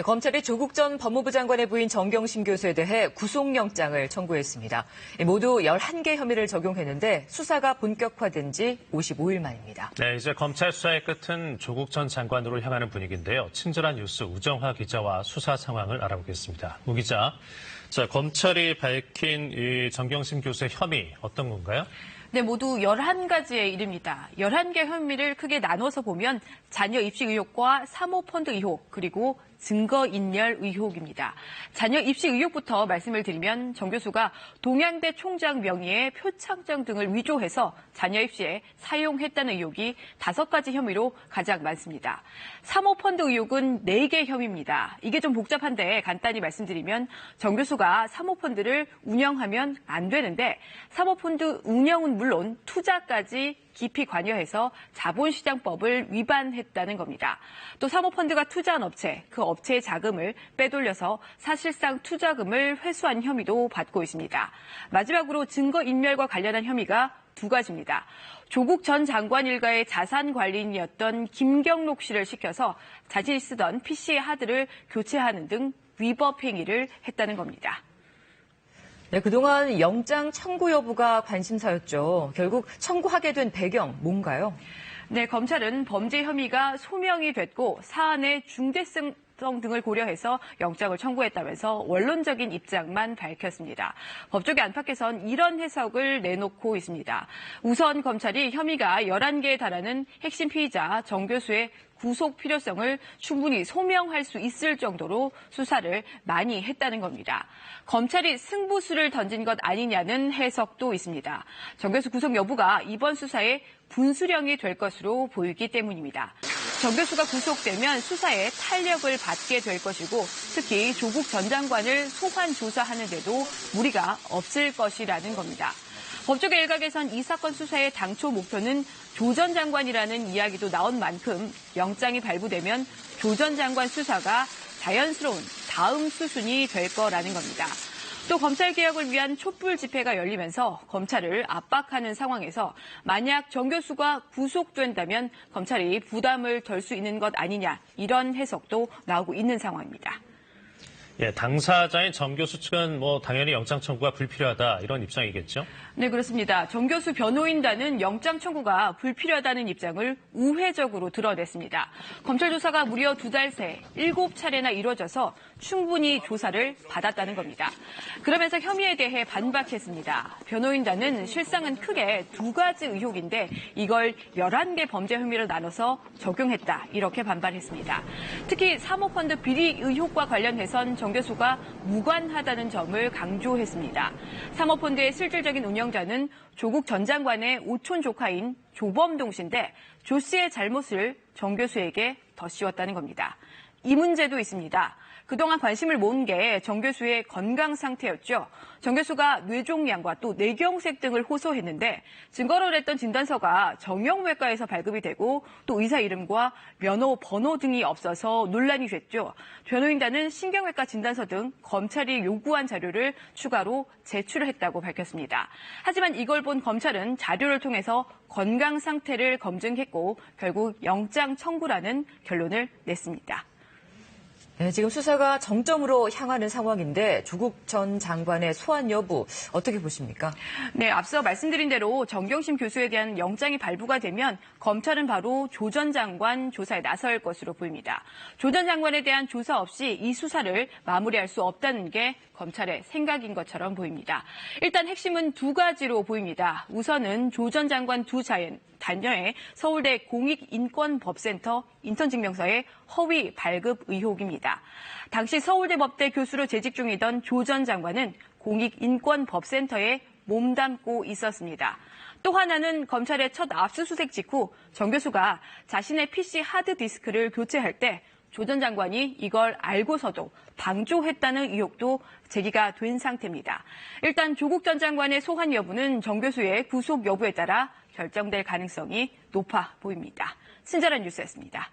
네, 검찰이 조국 전 법무부 장관의 부인 정경심 교수에 대해 구속영장을 청구했습니다. 모두 11개 혐의를 적용했는데 수사가 본격화된 지 55일 만입니다. 네, 이제 검찰 수사의 끝은 조국 전 장관으로 향하는 분위기인데요. 친절한 뉴스 우정화 기자와 수사 상황을 알아보겠습니다. 우 기자, 자, 검찰이 밝힌 이 정경심 교수의 혐의 어떤 건가요? 네, 모두 11가지에 이릅니다. 11개 혐의를 크게 나눠서 보면 자녀 입시 의혹과 사모펀드 의혹, 그리고 증거인멸 의혹입니다. 자녀 입시 의혹부터 말씀을 드리면 정 교수가 동양대 총장 명의의 표창장 등을 위조해서 자녀 입시에 사용했다는 의혹이 5가지 혐의로 가장 많습니다. 사모펀드 의혹은 4개 혐의입니다. 이게 좀 복잡한데 간단히 말씀드리면 정 교수가 사모펀드를 운영하면 안 되는데 사모펀드 운영은 물론 투자까지 깊이 관여해서 자본시장법을 위반했다는 겁니다. 또 사모펀드가 투자한 업체, 그 업체의 자금을 빼돌려서 사실상 투자금을 회수한 혐의도 받고 있습니다. 마지막으로 증거인멸과 관련한 혐의가 2가지입니다. 조국 전 장관 일가의 자산 관리인이었던 김경록 씨를 시켜서 자신이 쓰던 PC의 하드를 교체하는 등 위법 행위를 했다는 겁니다. 네, 그동안 영장 청구 여부가 관심사였죠. 결국 청구하게 된 배경 뭔가요? 네, 검찰은 범죄 혐의가 소명이 됐고 사안의 중대성 등을 고려해서 영장을 청구했다면서 원론적인 입장만 밝혔습니다. 법조계 안팎에선 이런 해석을 내놓고 있습니다. 우선 검찰이 혐의가 11개에 달하는 핵심 피의자 정 교수의 구속 필요성을 충분히 소명할 수 있을 정도로 수사를 많이 했다는 겁니다. 검찰이 승부수를 던진 것 아니냐는 해석도 있습니다. 정 교수 구속 여부가 이번 수사의 분수령이 될 것으로 보이기 때문입니다. 정 교수가 구속되면 수사에 탄력을 받게 될 것이고 특히 조국 전 장관을 소환 조사하는 데도 무리가 없을 것이라는 겁니다. 법조계 일각에선 이 사건 수사의 당초 목표는 조 전 장관이라는 이야기도 나온 만큼 영장이 발부되면 조 전 장관 수사가 자연스러운 다음 수순이 될 거라는 겁니다. 또 검찰개혁을 위한 촛불 집회가 열리면서 검찰을 압박하는 상황에서 만약 정 교수가 구속된다면 검찰이 부담을 덜 수 있는 것 아니냐 이런 해석도 나오고 있는 상황입니다. 예, 당사자인 정 교수 측은 당연히 영장 청구가 불필요하다 이런 입장이겠죠? 네, 그렇습니다. 정 교수 변호인단은 영장 청구가 불필요하다는 입장을 우회적으로 드러냈습니다. 검찰 조사가 무려 2달 새 7차례나 이루어져서 충분히 조사를 받았다는 겁니다. 그러면서 혐의에 대해 반박했습니다. 변호인단은 실상은 크게 2가지 의혹인데 이걸 11개 범죄 혐의로 나눠서 적용했다 이렇게 반발했습니다. 특히 사모펀드 비리 의혹과 관련해선 정 교수가 무관하다는 점을 강조했습니다. 사모펀드의 실질적인 운영자는 조국 전 장관의 오촌 조카인 조범동 씨인데 조 씨의 잘못을 정 교수에게 더 씌웠다는 겁니다. 이 문제도 있습니다. 그동안 관심을 모은 게 정 교수의 건강 상태였죠. 정 교수가 뇌종양과 또 뇌경색 등을 호소했는데 증거로 냈던 진단서가 정형외과에서 발급이 되고 또 의사 이름과 면허 번호 등이 없어서 논란이 됐죠. 변호인단은 신경외과 진단서 등 검찰이 요구한 자료를 추가로 제출했다고 밝혔습니다. 하지만 이걸 본 검찰은 자료를 통해서 건강 상태를 검증했고 결국 영장 청구라는 결론을 냈습니다. 네, 지금 수사가 정점으로 향하는 상황인데 조국 전 장관의 소환 여부 어떻게 보십니까? 네, 앞서 말씀드린 대로 정경심 교수에 대한 영장이 발부가 되면 검찰은 바로 조 전 장관 조사에 나설 것으로 보입니다. 조 전 장관에 대한 조사 없이 이 수사를 마무리할 수 없다는 게 검찰의 생각인 것처럼 보입니다. 일단 핵심은 2가지로 보입니다. 우선은 조 전 장관 두 자녀의 서울대 공익인권법센터 인턴증명서의 허위 발급 의혹입니다. 당시 서울대 법대 교수로 재직 중이던 조 전 장관은 공익인권법센터에 몸담고 있었습니다. 또 하나는 검찰의 첫 압수수색 직후 정 교수가 자신의 PC 하드디스크를 교체할 때 조 전 장관이 이걸 알고서도 방조했다는 의혹도 제기가 된 상태입니다. 일단 조국 전 장관의 소환 여부는 정 교수의 구속 여부에 따라 결정될 가능성이 높아 보입니다. 친절한 뉴스였습니다.